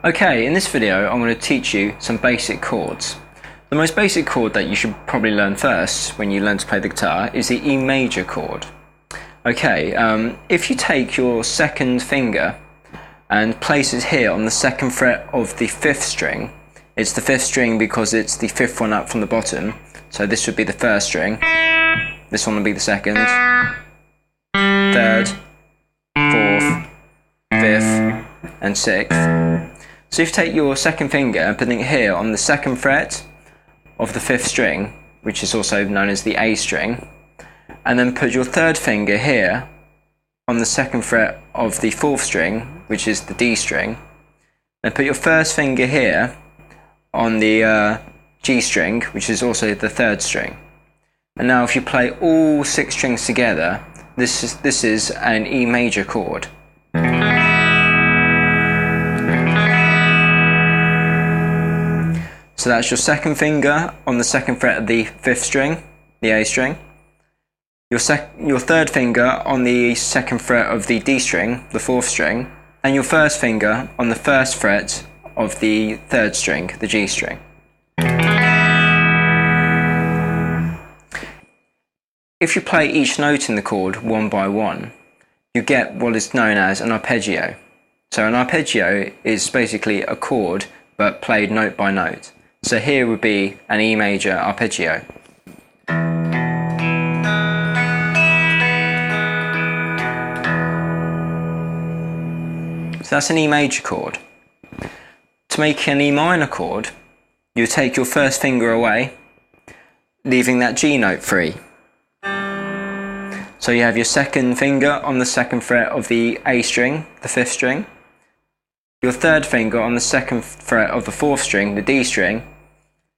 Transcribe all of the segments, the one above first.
Okay, in this video I'm going to teach you some basic chords. The most basic chord that you should probably learn first when you learn to play the guitar is the E major chord. Okay, if you take your second finger and place it here on the second fret of the fifth string, it's the fifth string because it's the fifth one up from the bottom, so this would be the first string, this one would be the second, third, fourth, fifth and sixth. So if you take your second finger and put it here on the second fret of the fifth string, which is also known as the A string, and then put your third finger here on the second fret of the fourth string, which is the D string, then put your first finger here on the G string, which is also the third string. And now if you play all six strings together, this is an E major chord. So that's your second finger on the second fret of the fifth string, the A string. Your third finger on the second fret of the D string, the fourth string. And your first finger on the first fret of the third string, the G string. If you play each note in the chord one by one, you get what is known as an arpeggio. So an arpeggio is basically a chord but played note by note. So here would be an E major arpeggio. So that's an E major chord. To make an E minor chord, you take your first finger away, leaving that G note free. So you have your second finger on the second fret of the A string, the fifth string, your third finger on the second fret of the fourth string, the D string,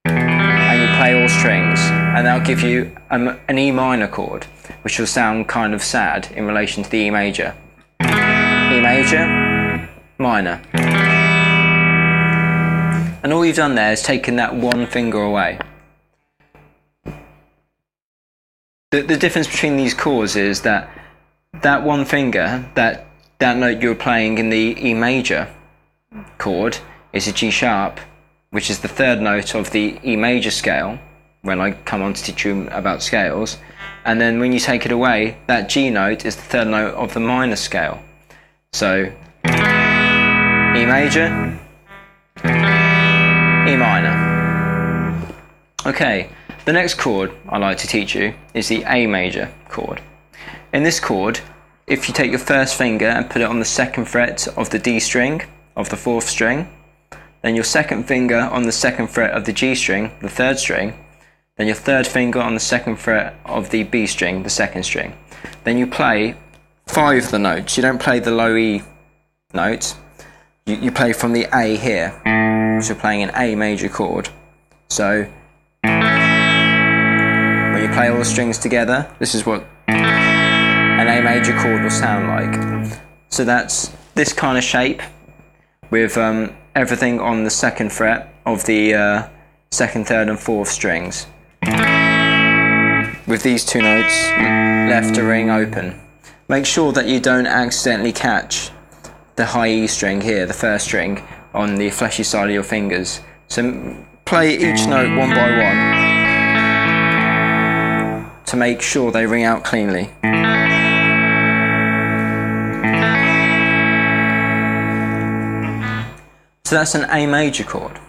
and you play all strings, and that'll give you an E minor chord, which will sound kind of sad in relation to the E major. E major, minor. And all you've done there is taken that one finger away. The difference between these chords is that one finger, that note you're playing in the E major chord is a G sharp, which is the third note of the E major scale, when I come on to teach you about scales. And then when you take it away, that G note is the third note of the minor scale. So E major, E minor. Okay, the next chord I like to teach you is the A major chord. In this chord, if you take your first finger and put it on the second fret of the D string of the fourth string, then your second finger on the second fret of the G string, the third string, then your third finger on the second fret of the B string, the second string. Then you play 5 of the notes. You don't play the low E note. You play from the A here. So you're playing an A major chord. So when you play all the strings together, this is what an A major chord will sound like. So that's this kind of shape with everything on the second fret of the second, third and fourth strings, with these two notes left a ring open. Make sure that you don't accidentally catch the high E string here, the first string, on the fleshy side of your fingers. So play each note one by one to make sure they ring out cleanly. So that's an A major chord.